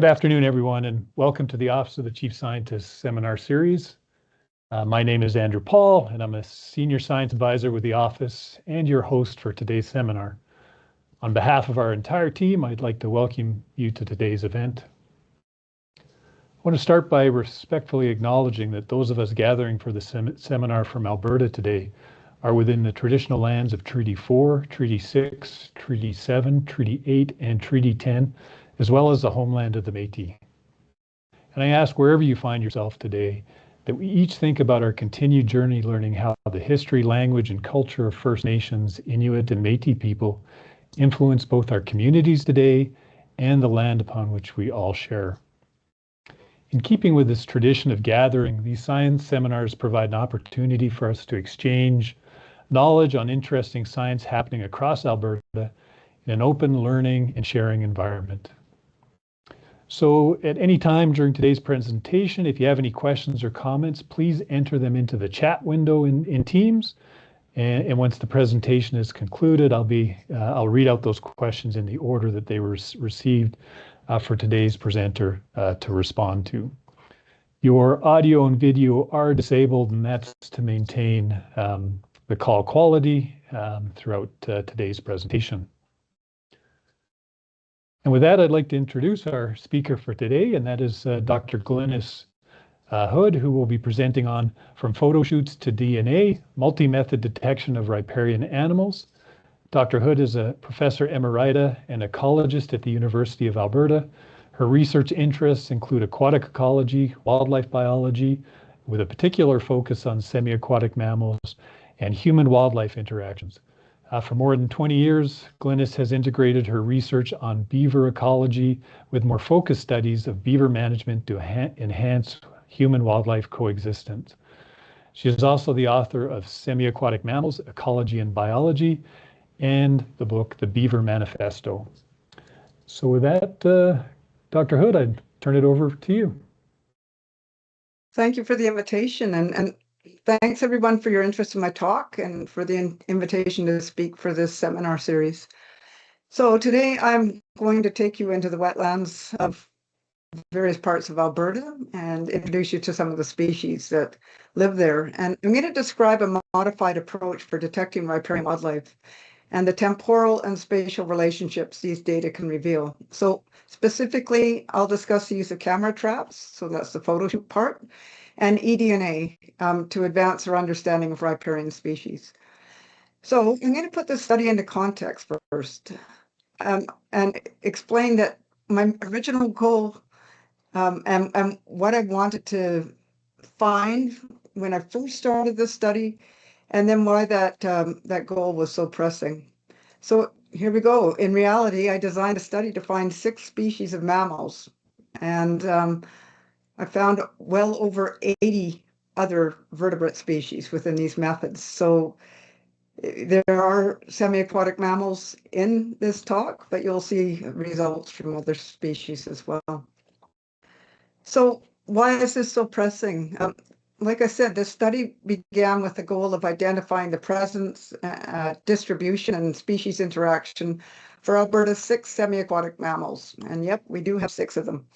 Good afternoon, everyone, and welcome to the Office of the Chief Scientist Seminar Series. My name is Andrew Paul, and I'm a Senior Science Advisor with the Office and your host for today's seminar. On behalf of our entire team, I'd like to welcome you to today's event. I want to start by respectfully acknowledging that those of us gathering for the seminar from Alberta today are within the traditional lands of Treaty 4, Treaty 6, Treaty 7, Treaty 8, and Treaty 10, as well as the homeland of the Métis. And I ask wherever you find yourself today, that we each think about our continued journey learning how the history, language, and culture of First Nations, Inuit, and Métis people influence both our communities today and the land upon which we all share. In keeping with this tradition of gathering, these science seminars provide an opportunity for us to exchange knowledge on interesting science happening across Alberta in an open learning and sharing environment. So at any time during today's presentation, if you have any questions or comments, please enter them into the chat window in Teams. And once the presentation is concluded, I'll read out those questions in the order that they were received for today's presenter to respond to. Your audio and video are disabled, and that's to maintain the call quality throughout today's presentation. And with that, I'd like to introduce our speaker for today, and that is Dr. Glynnis Hood, who will be presenting on From Photoshoots to DNA, Multi-Method Detection of Riparian Animals. Dr. Hood is a professor emerita and ecologist at the University of Alberta. Her research interests include aquatic ecology, wildlife biology, with a particular focus on semi-aquatic mammals and human-wildlife interactions. For more than 20 years, Glynnis has integrated her research on beaver ecology with more focused studies of beaver management to enhance human-wildlife coexistence. She is also the author of Semi-Aquatic Mammals, Ecology and Biology, and the book, The Beaver Manifesto. So with that, Dr. Hood, I'd turn it over to you. Thank you for the invitation, and thanks everyone for your interest in my talk and for the invitation to speak for this seminar series. So today I'm going to take you into the wetlands of various parts of Alberta and introduce you to some of the species that live there. And I'm going to describe a modified approach for detecting riparian wildlife and the temporal and spatial relationships these data can reveal. So specifically, I'll discuss the use of camera traps, so that's the photoshoot part, and eDNA to advance our understanding of riparian species. So I'm going to put this study into context first and explain that my original goal and what I wanted to find when I first started this study, and then why that goal was so pressing. So here we go. In reality, I designed a study to find 6 species of mammals, and I found well over 80 other vertebrate species within these methods. So there are semi-aquatic mammals in this talk, but you'll see results from other species as well. So why is this so pressing? Like I said, this study began with the goal of identifying the presence, distribution, and species interaction for Alberta's 6 semi-aquatic mammals. And yep, we do have 6 of them.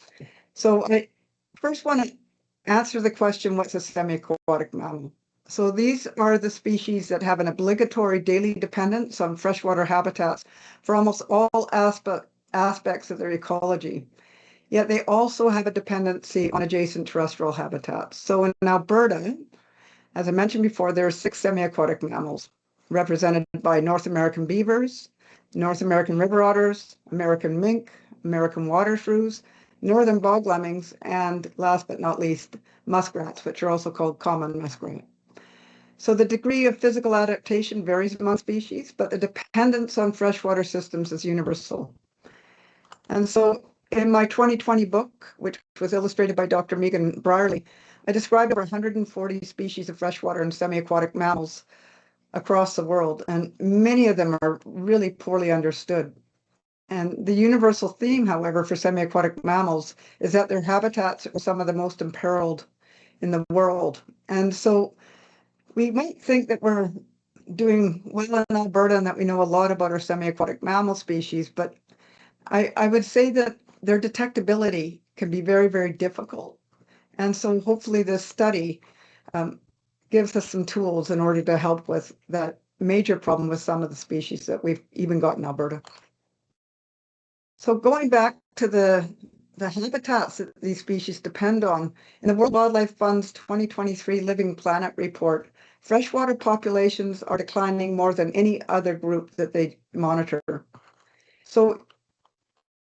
So I first want to answer the question, what's a semi-aquatic mammal? So these are the species that have an obligatory daily dependence on freshwater habitats for almost all aspects of their ecology. Yet they also have a dependency on adjacent terrestrial habitats. So in Alberta, as I mentioned before, there are 6 semi-aquatic mammals represented by North American beavers, North American river otters, American mink, American water shrews, northern bog lemmings, and last but not least, muskrats, which are also called common muskrat. So the degree of physical adaptation varies among species, but the dependence on freshwater systems is universal. And so in my 2020 book, which was illustrated by Dr. Megan Brierley, I described over 140 species of freshwater and semi-aquatic mammals across the world, and many of them are really poorly understood. And the universal theme, however, for semi-aquatic mammals is that their habitats are some of the most imperiled in the world. And so we might think that we're doing well in Alberta and that we know a lot about our semi-aquatic mammal species, but I would say that their detectability can be very, very difficult. And so hopefully this study gives us some tools in order to help with that major problem with some of the species that we've even got in Alberta. So going back to the habitats that these species depend on, in the World Wildlife Fund's 2023 Living Planet report, freshwater populations are declining more than any other group that they monitor. So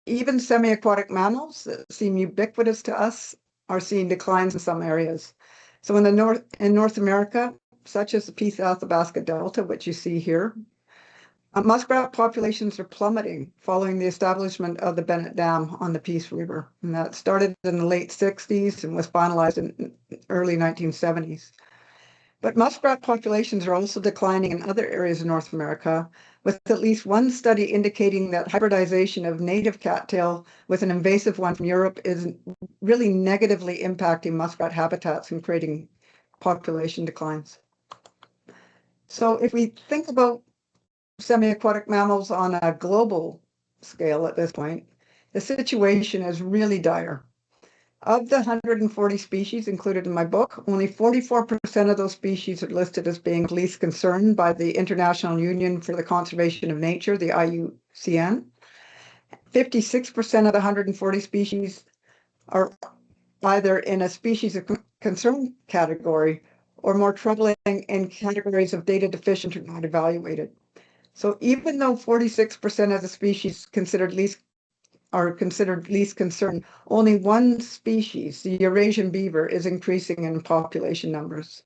even semi-aquatic mammals that seem ubiquitous to us are seeing declines in some areas. So in North America, such as the Peace Athabasca Delta, which you see here, muskrat populations are plummeting following the establishment of the Bennett Dam on the Peace River. And that started in the late 60s and was finalized in early 1970s. But muskrat populations are also declining in other areas of North America, with at least one study indicating that hybridization of native cattail with an invasive one from Europe is really negatively impacting muskrat habitats and creating population declines. So if we think about semi-aquatic mammals on a global scale at this point, the situation is really dire. Of the 140 species included in my book, only 44% of those species are listed as being of least concern by the International Union for the Conservation of Nature, the IUCN. 56% of the 140 species are either in a species of concern category or, more troubling, in categories of data deficient or not evaluated. So even though 46% of the species are considered least concern, only one species, the Eurasian beaver, is increasing in population numbers.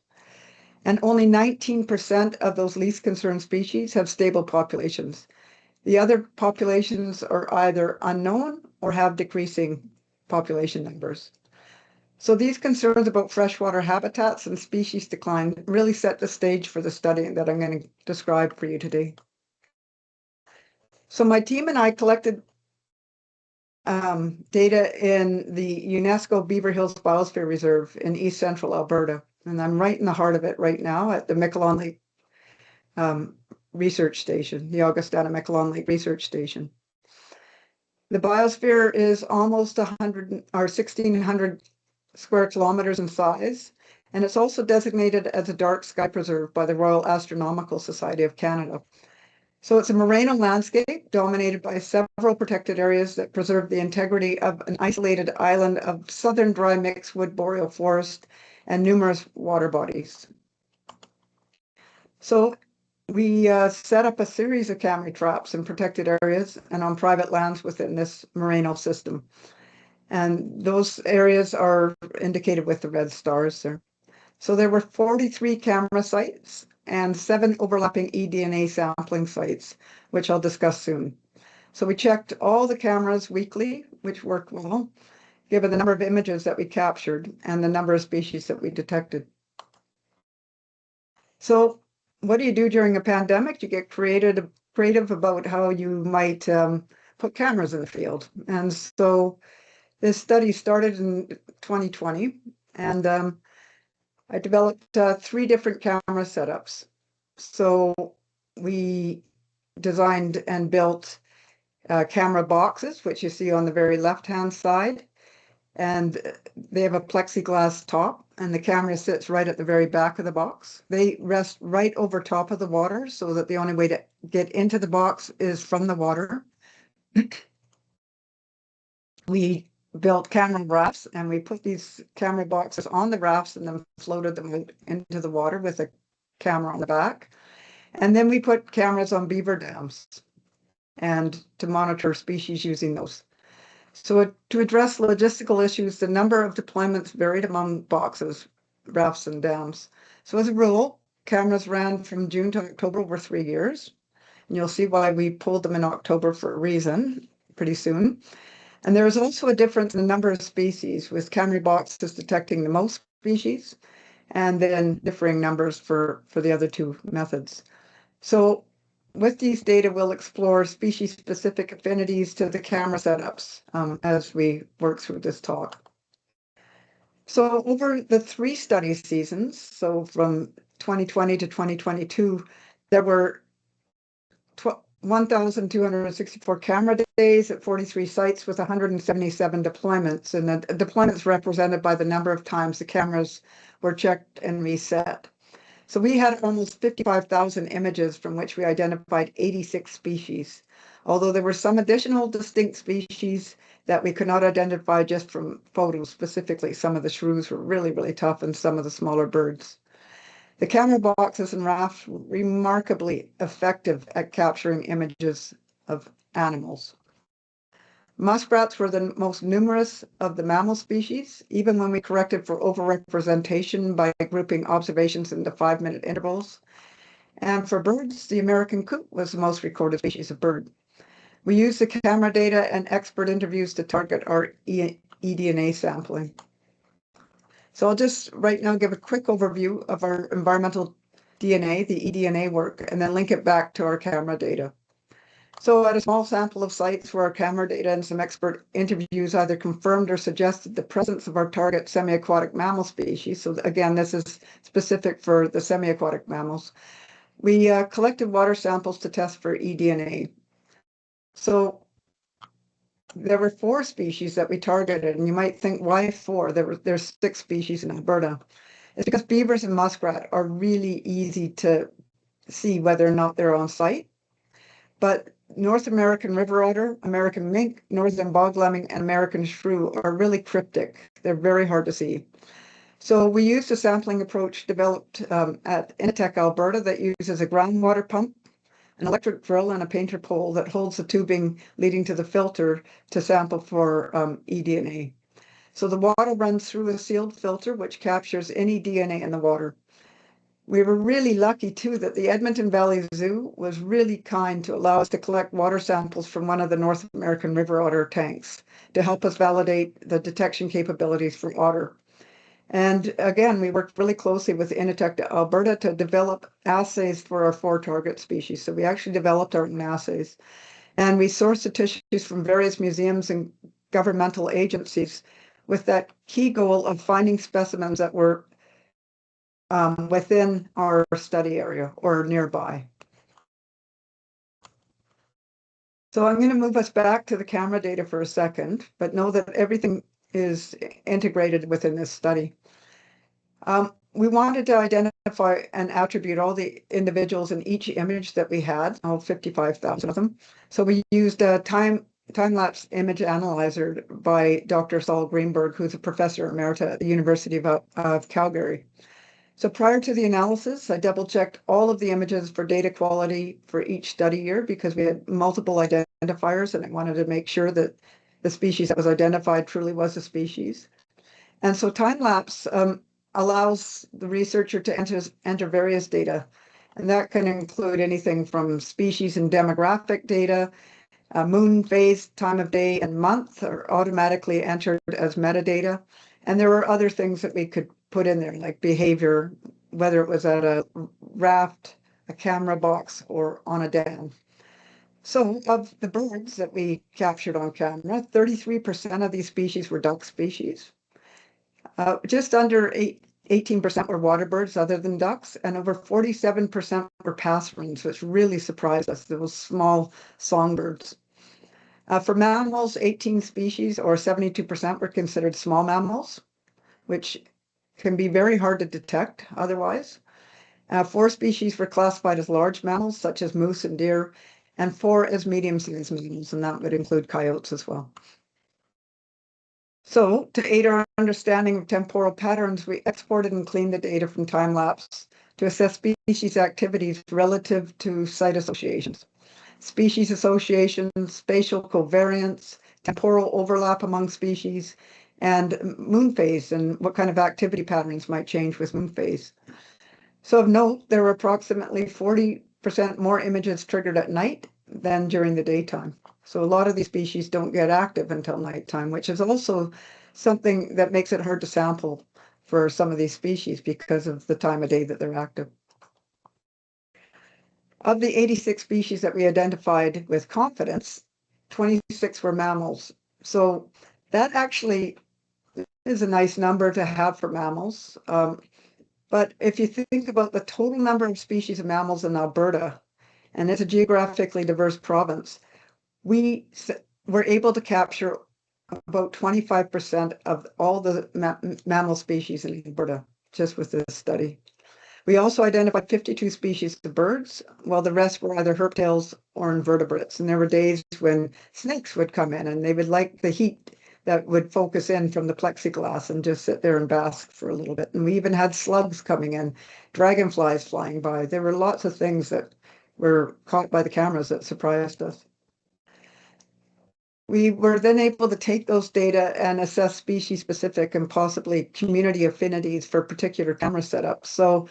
And only 19% of those least concerned species have stable populations. The other populations are either unknown or have decreasing population numbers. So these concerns about freshwater habitats and species decline really set the stage for the study that I'm going to describe for you today. So my team and I collected data in the UNESCO Beaver Hills Biosphere Reserve in East Central Alberta. And I'm right in the heart of it right now at the Miquelon Lake Research Station, the Augustana Miquelon Lake Research Station. The biosphere is almost 1,600 square kilometers in size, and it's also designated as a dark sky preserve by the Royal Astronomical Society of Canada. So it's a moraine landscape dominated by several protected areas that preserve the integrity of an isolated island of southern dry mixed wood boreal forest and numerous water bodies. So we set up a series of camera traps in protected areas and on private lands within this morainal system. And those areas are indicated with the red stars there. So there were 43 camera sites and 7 overlapping eDNA sampling sites, which I'll discuss soon. So we checked all the cameras weekly, which worked well, given the number of images that we captured and the number of species that we detected. So what do you do during a pandemic? You get creative about how you might put cameras in the field. And so this study started in 2020, and I developed 3 different camera setups. So we designed and built camera boxes, which you see on the very left-hand side. And they have a plexiglass top, and the camera sits right at the very back of the box. They rest right over top of the water, so that the only way to get into the box is from the water. We built camera rafts, and we put these camera boxes on the rafts and then floated them out into the water with a camera on the back. And then we put cameras on beaver dams and to monitor species using those. So to address logistical issues, the number of deployments varied among boxes, rafts, and dams. So as a rule, cameras ran from June to October over 3 years. And you'll see why we pulled them in October for a reason pretty soon. And there is also a difference in the number of species, with camera boxes detecting the most species, and then differing numbers for the other 2 methods. So with these data, we'll explore species-specific affinities to the camera setups as we work through this talk. So over the 3 study seasons, so from 2020 to 2022, there were 1,264 camera days at 43 sites with 177 deployments. And the deployments represented by the number of times the cameras were checked and reset. So we had almost 55,000 images from which we identified 86 species, although there were some additional distinct species that we could not identify just from photos specifically. Some of the shrews were really, really tough and some of the smaller birds. The camera boxes and rafts were remarkably effective at capturing images of animals. Muskrats were the most numerous of the mammal species, even when we corrected for overrepresentation by grouping observations into 5-minute intervals. And for birds, the American coot was the most recorded species of bird. We used the camera data and expert interviews to target our eDNA sampling. So I'll just right now give a quick overview of our environmental DNA, the eDNA work, and then link it back to our camera data. So at a small sample of sites where our camera data and some expert interviews either confirmed or suggested the presence of our target semi-aquatic mammal species, so again, this is specific for the semi-aquatic mammals, we collected water samples to test for eDNA. So there were 4 species that we targeted, and you might think, why 4? There's 6 species in Alberta. It's because beavers and muskrat are really easy to see whether or not they're on site. But North American river otter, American mink, northern bog lemming, and American shrew are really cryptic. They're very hard to see. So we used a sampling approach developed at Initech, Alberta, that uses a groundwater pump, an electric drill, and a painter pole that holds the tubing leading to the filter to sample for eDNA. So the water runs through a sealed filter which captures any DNA in the water. We were really lucky too that the Edmonton Valley Zoo was really kind to allow us to collect water samples from one of the North American river otter tanks to help us validate the detection capabilities for otter. And again, we worked really closely with Initech Alberta to develop assays for our 4 target species. So we actually developed our own assays. And we sourced the tissues from various museums and governmental agencies with that key goal of finding specimens that were within our study area or nearby. So I'm going to move us back to the camera data for a second, but know that everything is integrated within this study. We wanted to identify and attribute all the individuals in each image that we had, all 55,000 of them. So we used a time-lapse image analyzer by Dr. Saul Greenberg, who's a professor Emerita at the University of Calgary. So prior to the analysis, I double-checked all of the images for data quality for each study year because we had multiple identifiers and I wanted to make sure that the species that was identified truly was a species. And so time-lapse allows the researcher to enter various data, and that can include anything from species and demographic data, moon phase, time of day, and month are automatically entered as metadata. And there were other things that we could put in there, like behavior, whether it was at a raft, a camera box, or on a dam. So of the birds that we captured on camera, 33% of these species were duck species. Just under 18% were water birds other than ducks, and over 47% were passerines, which really surprised us, those small songbirds. For mammals, 18 species or 72% were considered small mammals, which can be very hard to detect otherwise. 4 species were classified as large mammals, such as moose and deer, and 4 as medium-sized mammals, and that would include coyotes as well. So to aid our understanding of temporal patterns, we exported and cleaned the data from time-lapse to assess species activities relative to site associations. Species associations, spatial covariance, temporal overlap among species, and moon phase and what kind of activity patterns might change with moon phase. So of note, there were approximately 40% more images triggered at night than during the daytime. So a lot of these species don't get active until nighttime, which is also something that makes it hard to sample for some of these species because of the time of day that they're active. Of the 86 species that we identified with confidence, 26 were mammals. So that actually is a nice number to have for mammals. But if you think about the total number of species of mammals in Alberta, and it's a geographically diverse province. We were able to capture about 25% of all the mammal species in Alberta just with this study. We also identified 52 species of birds, while the rest were either herptails or invertebrates. And there were days when snakes would come in and they would like the heat that would focus in from the plexiglass and just sit there and bask for a little bit. And we even had slugs coming in, dragonflies flying by. There were lots of things that were caught by the cameras that surprised us. We were then able to take those data and assess species-specific and possibly community affinities for particular camera setups. So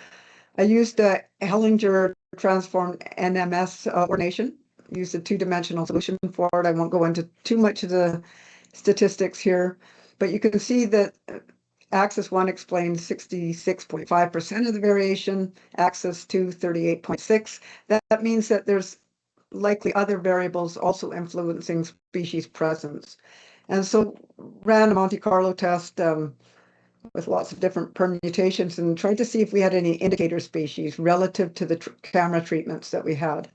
I used a Hellinger transformed NMS ordination, used a two-dimensional solution for it. I won't go into too much of the statistics here, but you can see that axis 1 explains 66.5% of the variation, axis 2, 38.6. That means that there's likely other variables also influencing species presence. And so ran a Monte Carlo test with lots of different permutations and tried to see if we had any indicator species relative to the camera treatments that we had.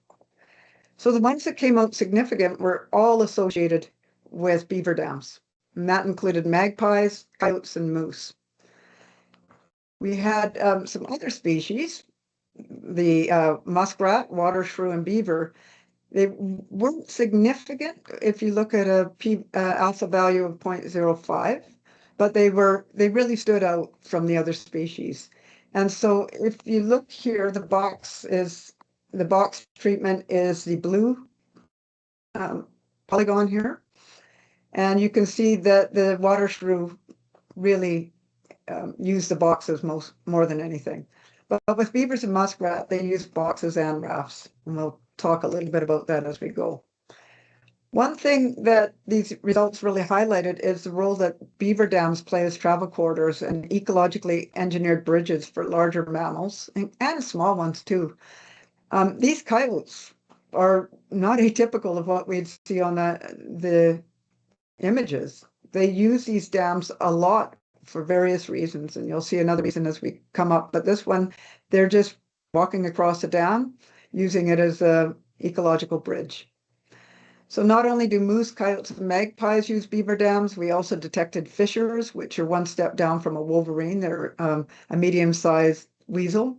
So the ones that came out significant were all associated with beaver dams, and that included magpies, coyotes, and moose. We had some other species, the muskrat, water shrew, and beaver. They weren't significant if you look at a alpha value of 0.05, but they really stood out from the other species. And so if you look here, the box treatment is the blue polygon here. And you can see that the water shrew really used the boxes more than anything. But with beavers and muskrat, they use boxes and rafts. And we'll talk a little bit about that as we go. One thing that these results really highlighted is the role that beaver dams play as travel corridors and ecologically engineered bridges for larger mammals and small ones too. These coyotes are not atypical of what we'd see on the images. They use these dams a lot for various reasons, and you'll see another reason as we come up. But this one, they're just walking across the dam, using it as an ecological bridge. So not only do moose, coyotes, and magpies use beaver dams, we also detected fishers, which are one step down from a wolverine. They're a medium-sized weasel.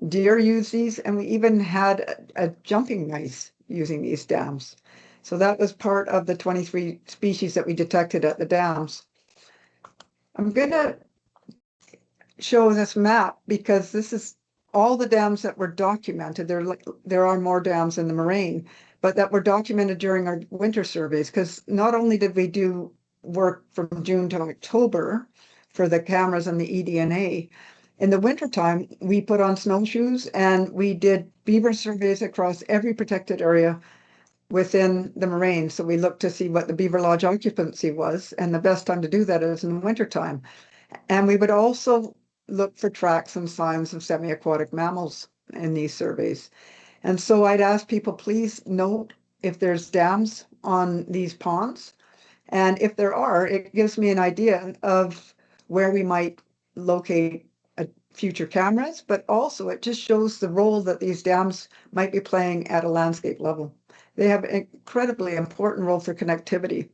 Deer use these, and we even had a jumping mice using these dams. So that was part of the 23 species that we detected at the dams. I'm going to show this map because this is all the dams that were documented. There are more dams in the moraine, but that were documented during our winter surveys, because not only did we do work from June to October for the cameras and the eDNA, in the wintertime, we put on snowshoes and we did beaver surveys across every protected area within the moraine. So we looked to see what the beaver lodge occupancy was, and the best time to do that is in the wintertime. And we would also look for tracks and signs of semi-aquatic mammals in these surveys. And so I'd ask people, please note if there's dams on these ponds. And if there are, it gives me an idea of where we might locate future cameras, but also it just shows the role that these dams might be playing at a landscape level. They have an incredibly important role for connectivity.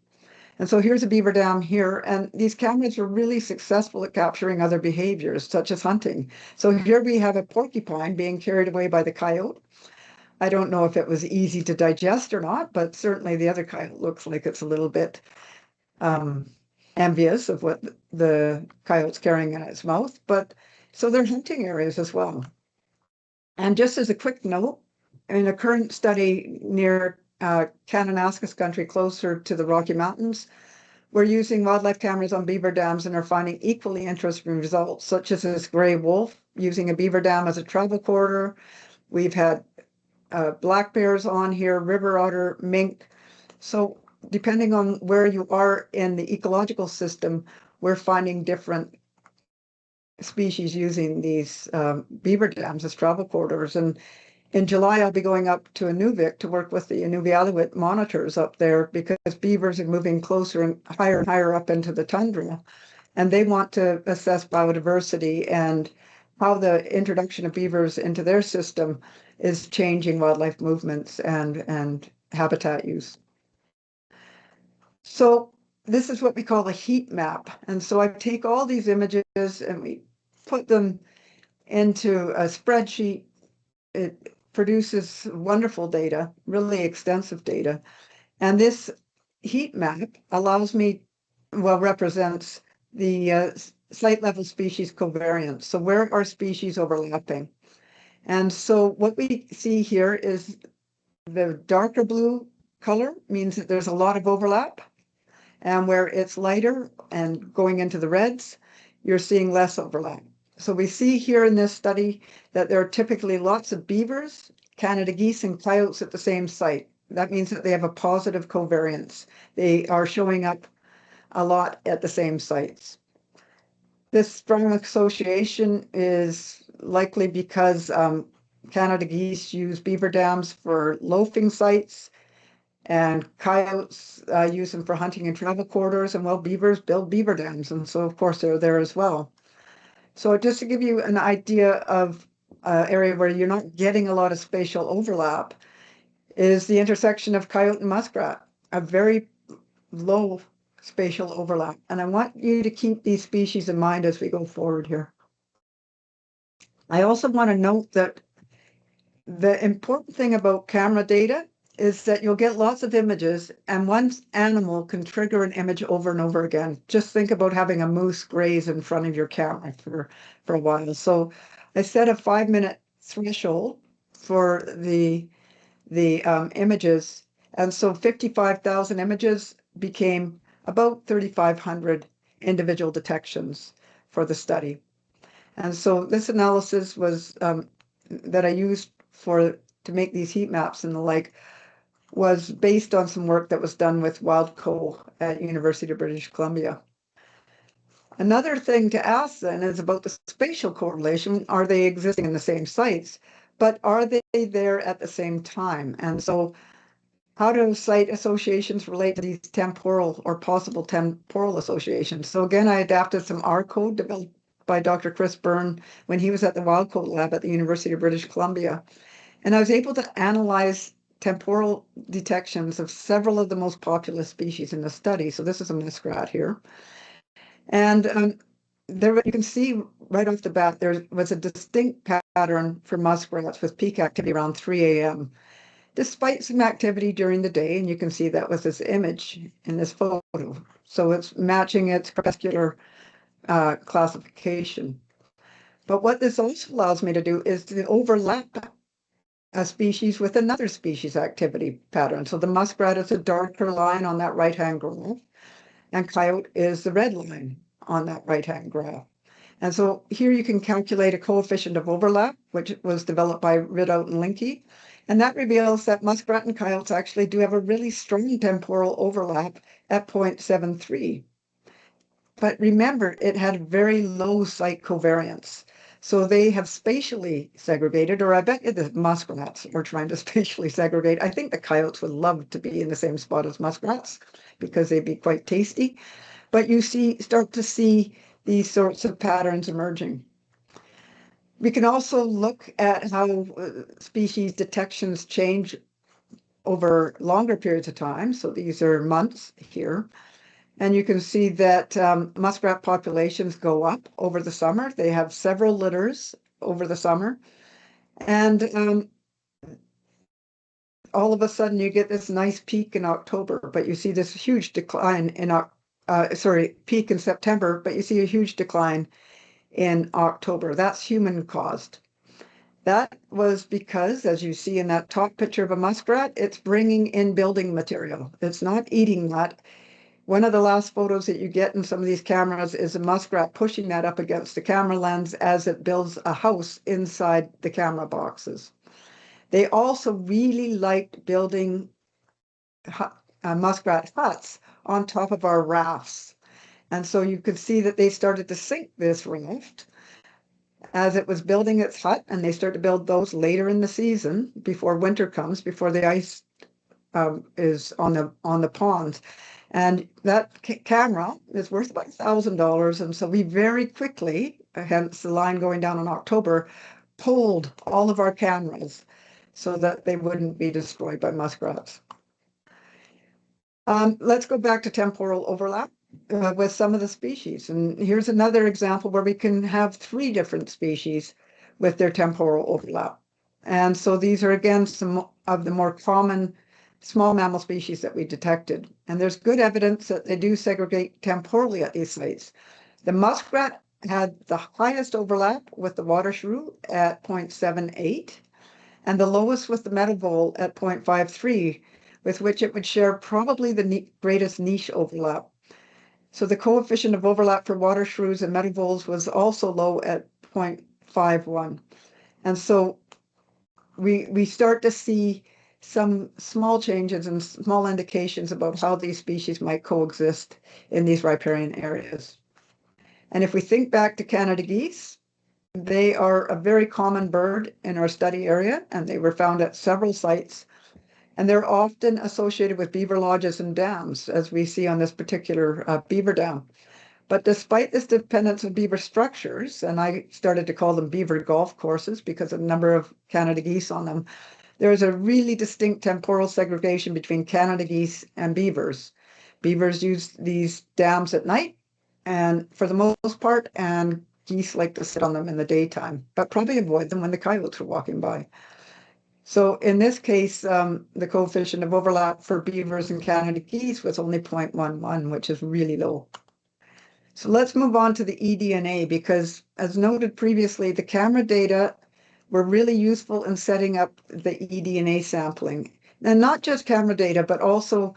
And so here's a beaver dam here, and these cameras were really successful at capturing other behaviors, such as hunting. So here we have a porcupine being carried away by the coyote. I don't know if it was easy to digest or not, but certainly the other coyote looks like it's a little bit envious of what the coyote's carrying in its mouth. But so they're hunting areas as well. And just as a quick note, in a current study near Kananaskis country, closer to the Rocky Mountains, we're using wildlife cameras on beaver dams and are finding equally interesting results, such as this gray wolf using a beaver dam as a travel corridor. We've had black bears on here, river otter, mink. So depending on where you are in the ecological system, we're finding different species using these beaver dams as travel corridors. And in July, I'll be going up to Inuvik to work with the Inuvialuit monitors up there, because beavers are moving closer and higher up into the tundra. And they want to assess biodiversity and how the introduction of beavers into their system is changing wildlife movements and habitat use. So this is what we call a heat map. And so I take all these images and we put them into a spreadsheet. It produces wonderful data, really extensive data. And this heat map allows me, well, represents the site level species covariance. So where are species overlapping? And so what we see here is the darker blue color means that there's a lot of overlap. And where it's lighter and going into the reds, you're seeing less overlap. So we see here in this study that there are typically lots of beavers, Canada geese, and coyotes at the same site. That means that they have a positive covariance. They are showing up a lot at the same sites. This strong association is likely because Canada geese use beaver dams for loafing sites, and coyotes use them for hunting and travel corridors, and well, beavers build beaver dams, and so of course they're there as well. So just to give you an idea of an area where you're not getting a lot of spatial overlap is the intersection of coyote and muskrat, a very low spatial overlap. And I want you to keep these species in mind as we go forward here. I also want to note that the important thing about camera data is that you'll get lots of images and one animal can trigger an image over and over again. Just think about having a moose graze in front of your camera for a while. So I set a 5-minute threshold for the images. And so 55,000 images became about 3,500 individual detections for the study. And so this analysis was that I used to make these heat maps and the like was based on some work that was done with Wildco at University of British Columbia. Another thing to ask then is about the spatial correlation. Are they existing in the same sites, but are they there at the same time? And so how do site associations relate to these temporal or possible temporal associations? So again, I adapted some R code developed by Dr. Chris Byrne when he was at the Wildco lab at the University of British Columbia. And I was able to analyze temporal detections of several of the most populous species in the study. So this is a muskrat here. And there you can see right off the bat, there was a distinct pattern for muskrats with peak activity around 3 a.m., despite some activity during the day. And you can see that with this image in this photo. So it's matching its crepuscular classification. But what this also allows me to do is to overlap a species with another species activity pattern. So the muskrat is a darker line on that right-hand graph, and coyote is the red line on that right-hand graph. And so here you can calculate a coefficient of overlap, which was developed by Ridout and Linke. And that reveals that muskrat and coyotes actually do have a really strong temporal overlap at 0.73. But remember, it had very low site covariance. So they have spatially segregated, or I bet you the muskrats are trying to spatially segregate. I think the coyotes would love to be in the same spot as muskrats because they'd be quite tasty. But you start to see these sorts of patterns emerging. We can also look at how species detections change over longer periods of time. So these are months here. And you can see that muskrat populations go up over the summer. They have several litters over the summer. And all of a sudden you get this nice peak in October, but you see this huge decline in, peak in September, but you see a huge decline in October. That's human caused. That was because, as you see in that top picture of a muskrat, it's bringing in building material. It's not eating that. One of the last photos that you get in some of these cameras is a muskrat pushing that up against the camera lens as it builds a house inside the camera boxes. They also really liked building muskrat huts on top of our rafts. And so you could see that they started to sink this raft as it was building its hut, and they start to build those later in the season before winter comes, before the ice is on the ponds. And that camera is worth about $1,000. And so we very quickly, hence the line going down in October, pulled all of our cameras so that they wouldn't be destroyed by muskrats. Let's go back to temporal overlap with some of the species. And here's another example where we can have 3 different species with their temporal overlap. And so these are, again, some of the more common small mammal species that we detected. And there's good evidence that they do segregate temporally at these sites. The muskrat had the highest overlap with the water shrew at 0.78, and the lowest with the meadow vole at 0.53, with which it would share probably the greatest niche overlap. So the coefficient of overlap for water shrews and meadow voles was also low at 0.51. And so we start to see some small changes and small indications about how these species might coexist in these riparian areas. And if we think back to Canada geese, they are a very common bird in our study area, and they were found at several sites. And they're often associated with beaver lodges and dams, as we see on this particular beaver dam. But despite this dependence on beaver structures, and I started to call them beaver golf courses because of the number of Canada geese on them, there is a really distinct temporal segregation between Canada geese and beavers. Beavers use these dams at night, and for the most part, and geese like to sit on them in the daytime, but probably avoid them when the coyotes are walking by. So in this case, the coefficient of overlap for beavers and Canada geese was only 0.11, which is really low. So let's move on to the eDNA, because as noted previously, the camera data were really useful in setting up the eDNA sampling. And not just camera data, but also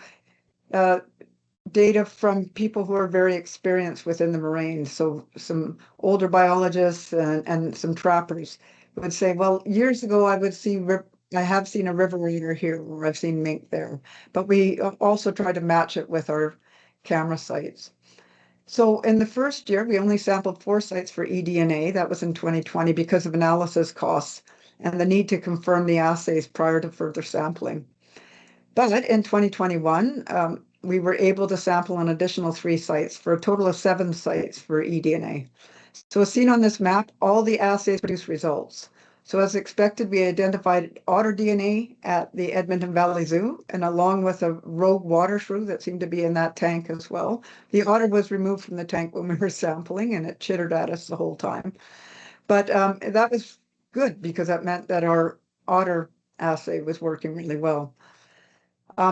data from people who are very experienced within the moraine. So some older biologists and some trappers would say, well, years ago I have seen a river raider here, or I've seen mink there. But we also try to match it with our camera sites. So in the first year, we only sampled 4 sites for eDNA. That was in 2020 because of analysis costs and the need to confirm the assays prior to further sampling. But in 2021, we were able to sample an additional 3 sites for a total of 7 sites for eDNA. So as seen on this map, all the assays produce results. So as expected, we identified otter DNA at the Edmonton Valley Zoo, and along with a rogue water shrew that seemed to be in that tank as well. The otter was removed from the tank when we were sampling, and it chittered at us the whole time. But that was good because that meant that our otter assay was working really well.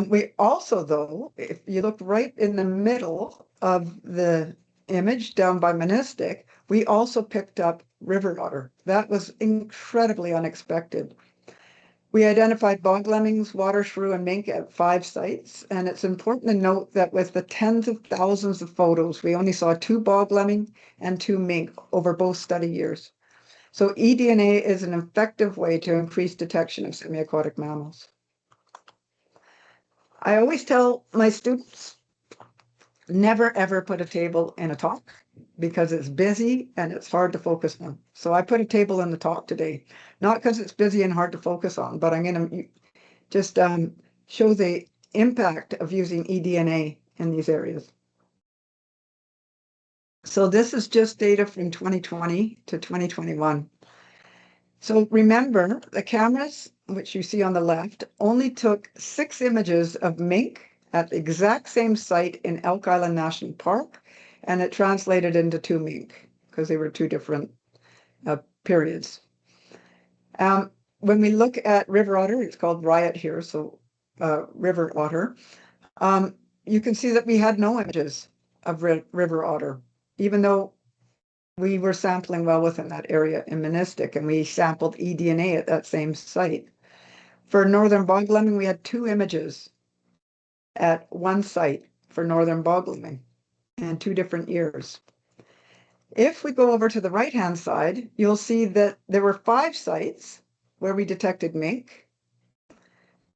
We also, though, if you look right in the middle of the image down by Manistic, we also picked up river otter. That was incredibly unexpected. We identified bog lemmings, water shrew, and mink at 5 sites. And it's important to note that with the tens of thousands of photos, we only saw 2 bog lemming and 2 mink over both study years. So eDNA is an effective way to increase detection of semi-aquatic mammals. I always tell my students, never ever put a table in a talk because it's busy and it's hard to focus on. So I put a table in the talk today, not because it's busy and hard to focus on, but I'm going to just show the impact of using eDNA in these areas. So this is just data from 2020 to 2021. So remember, the cameras, which you see on the left, only took 6 images of mink at the exact same site in Elk Island National Park, and it translated into 2 mink because they were 2 different periods. When we look at river otter, it's called riot here, so river otter, you can see that we had no images of river otter, even though we were sampling well within that area in Manistic, and we sampled eDNA at that same site. For northern bog lemming, we had 2 images at 1 site for northern bog lemming and 2 different years. If we go over to the right-hand side, you'll see that there were 5 sites where we detected mink.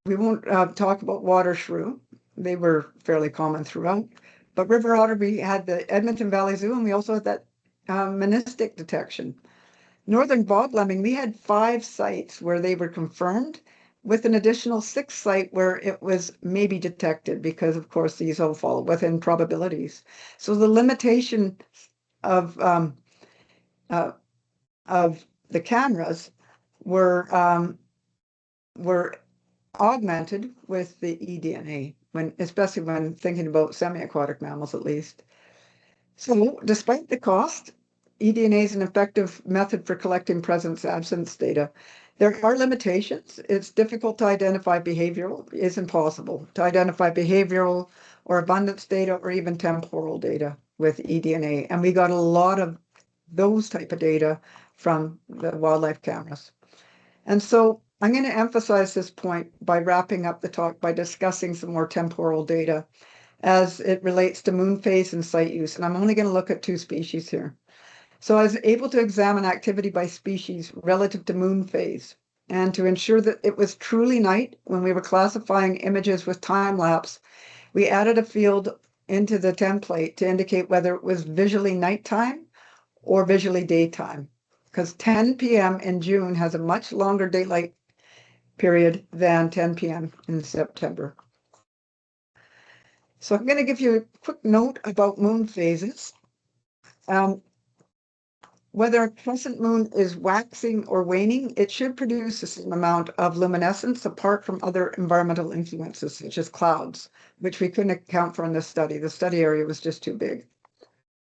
We won't talk about water shrew. They were fairly common throughout. But river otter, we had the Edmonton Valley Zoo, and we also had that Manistic detection. Northern bog lemming, we had 5 sites where they were confirmed, with an additional 6th site where it was maybe detected, because of course these all fall within probabilities. So the limitation of the cameras were were augmented with the eDNA, especially when thinking about semi-aquatic mammals at least. So despite the cost, eDNA is an effective method for collecting presence-absence data. There are limitations. It's difficult to identify behavioral, it's impossible to identify behavioral or abundance data or even temporal data with eDNA. And we got a lot of those type of data from the wildlife cameras. And so I'm going to emphasize this point by wrapping up the talk by discussing some more temporal data as it relates to moon phase and site use. And I'm only going to look at 2 species here. So I was able to examine activity by species relative to moon phase and to ensure that it was truly night when we were classifying images with time lapse. We added a field into the template to indicate whether it was visually nighttime or visually daytime, because 10 p.m. in June has a much longer daylight period than 10 p.m. in September. So I'm going to give you a quick note about moon phases. Whether a crescent moon is waxing or waning, it should produce the same amount of luminescence apart from other environmental influences, such as clouds, which we couldn't account for in this study. The study area was just too big.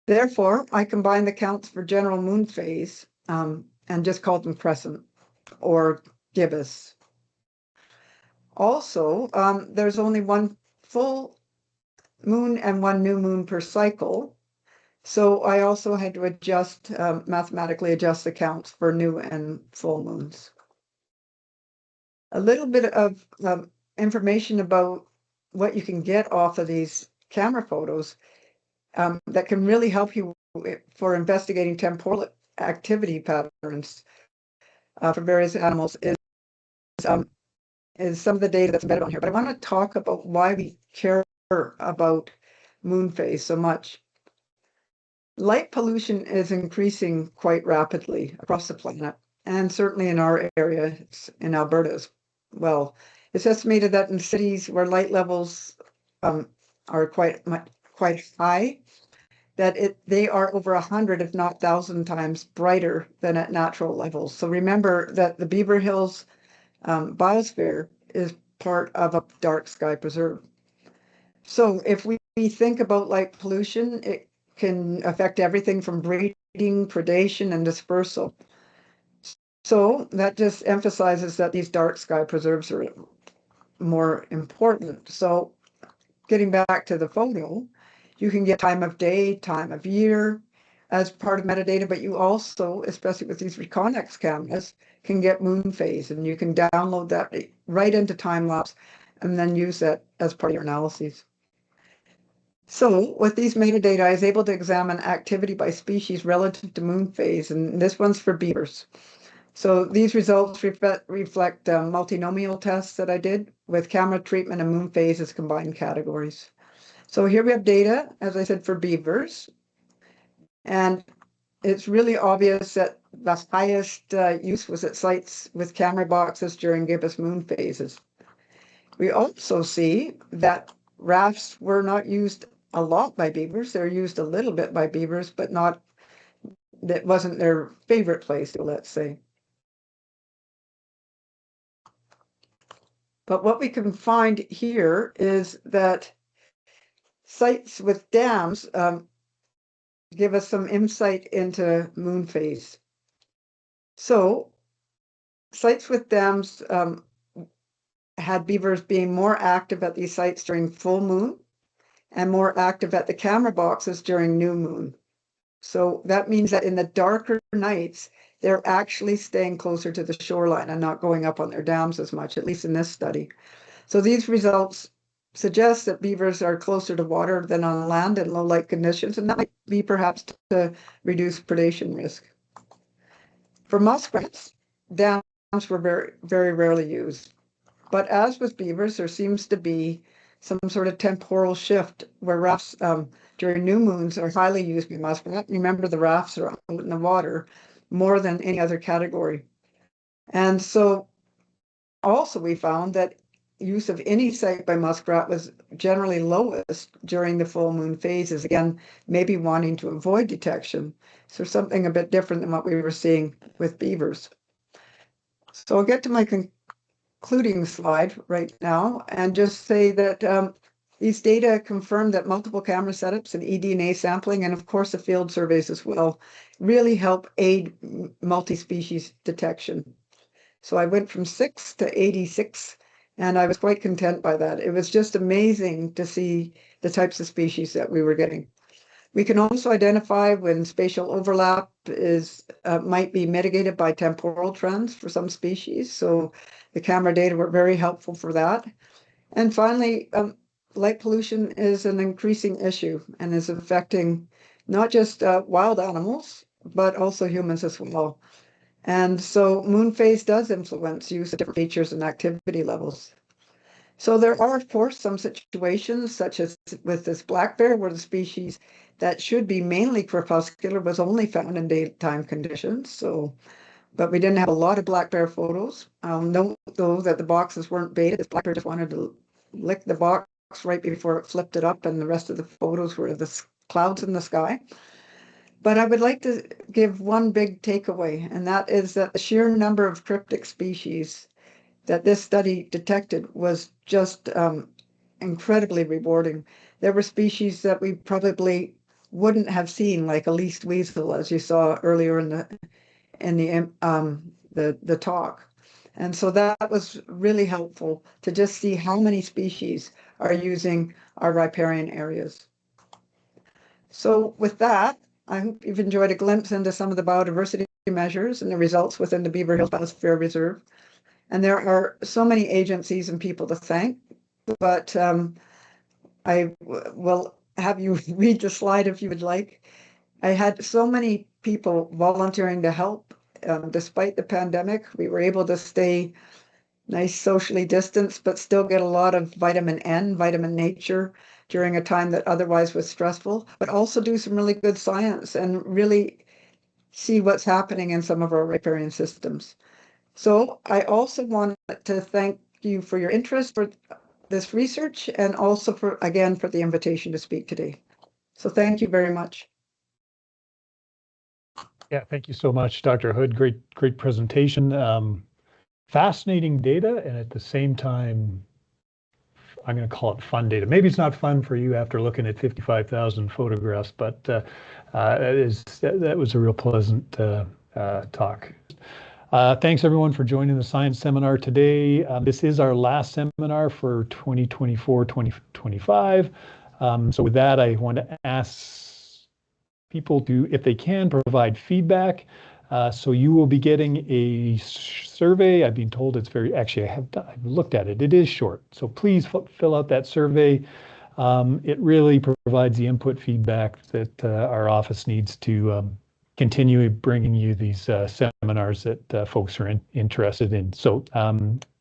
Therefore, I combined the counts for general moon phase and just called them crescent or gibbous. Also, there's only one full moon and one new moon per cycle. So I also had to adjust, mathematically adjust the counts for new and full moons. A little bit of information about what you can get off of these camera photos that can really help you for investigating temporal activity patterns for various animals is some of the data that's embedded on here. But I want to talk about why we care about moon phase so much. Light pollution is increasing quite rapidly across the planet, and certainly in our area, in Alberta as well. It's estimated that in cities where light levels are quite high, that they are over 100, if not 1,000 times brighter than at natural levels. So remember that the Beaver Hills biosphere is part of a dark sky preserve. So if we think about light pollution, it can affect everything from breeding, predation, and dispersal. So that just emphasizes that these dark sky preserves are more important. So getting back to the photo, you can get time of day, time of year as part of metadata, but you also, especially with these Reconnex cameras, can get moon phase, and you can download that right into time lapse and then use that as part of your analyses. So with these metadata, I was able to examine activity by species relative to moon phase, and this one's for beavers. So these results reflect multinomial tests that I did with camera treatment and moon phase as combined categories. So here we have data, as I said, for beavers, and it's really obvious that the highest use was at sites with camera boxes during gibbous moon phases. We also see that rafts were not used a lot by beavers. They're used a little bit by beavers, but not, that wasn't their favorite place, let's say. But what we can find here is that sites with dams give us some insight into moon phase. So sites with dams had beavers being more active at these sites during full moon and more active at the camera boxes during new moon. So that means that in the darker nights, they're actually staying closer to the shoreline and not going up on their dams as much, at least in this study. So these results suggest that beavers are closer to water than on land in low light conditions, and that might be perhaps to reduce predation risk. For muskrats, dams were very, very rarely used. But as with beavers, there seems to be some sort of temporal shift where rafts during new moons are highly used by muskrat. Remember, the rafts are out in the water more than any other category. And so also we found that use of any site by muskrat was generally lowest during the full moon phases, again, maybe wanting to avoid detection. So something a bit different than what we were seeing with beavers. So I'll get to my concluding slide right now and just say that these data confirm that multiple camera setups and eDNA sampling, and of course the field surveys as well, really help aid multi-species detection. So I went from 6 to 86, and I was quite content by that. It was just amazing to see the types of species that we were getting. We can also identify when spatial overlap is might be mitigated by temporal trends for some species. So the camera data were very helpful for that. And finally, light pollution is an increasing issue and is affecting not just wild animals, but also humans as well. And so moon phase does influence use of different features and activity levels. So there are, of course, some situations, such as with this black bear, where the species that should be mainly crepuscular was only found in daytime conditions. So, but we didn't have a lot of black bear photos. I'll note, though, that the boxes weren't baited. This black bear just wanted to lick the box right before it flipped it up, and the rest of the photos were the clouds in the sky. But I would like to give one big takeaway, and that is that the sheer number of cryptic species that this study detected was just incredibly rewarding. There were species that we probably wouldn't have seen, like a least weasel, as you saw earlier in the talk. And so that was really helpful to just see how many species are using our riparian areas. So with that, I hope you've enjoyed a glimpse into some of the biodiversity measures and the results within the Beaver Hills Biosphere Reserve. And there are so many agencies and people to thank, but I will have you read the slide if you would like. I had so many people volunteering to help. Despite the pandemic, we were able to stay nice socially distanced, but still get a lot of vitamin N, vitamin nature, during a time that otherwise was stressful, but also do some really good science and really see what's happening in some of our riparian systems. So I also want to thank you for your interest for this research and also for the invitation to speak today. So thank you very much. Yeah, thank you so much, Dr. Hood. Great presentation. Fascinating data, and at the same time, I'm going to call it fun data. Maybe it's not fun for you after looking at 55,000 photographs, but that was a real pleasant talk. Thanks everyone for joining the science seminar today. This is our last seminar for 2024-2025. So with that, I want to ask people to, if they can, provide feedback. So you will be getting a survey. I've been told it's I've looked at it. It is short. So please fill out that survey. It really provides the input feedback that our office needs to continue bringing you these seminars that folks are interested in. So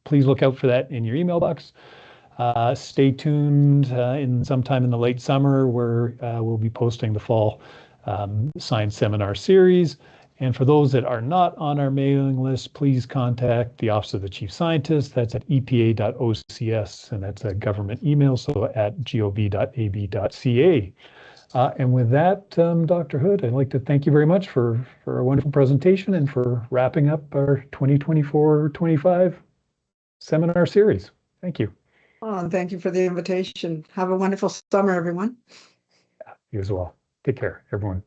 please look out for that in your email box. Stay tuned in sometime in the late summer where we'll be posting the fall science seminar series. And for those that are not on our mailing list, please contact the Office of the Chief Scientist. That's at epa.ocs, and that's a government email, so at gov.ab.ca. And with that, Dr. Hood, I'd like to thank you very much for a wonderful presentation and for wrapping up our 2024-25 seminar series. Thank you. Oh, and thank you for the invitation. Have a wonderful summer, everyone. You as well. Take care, everyone.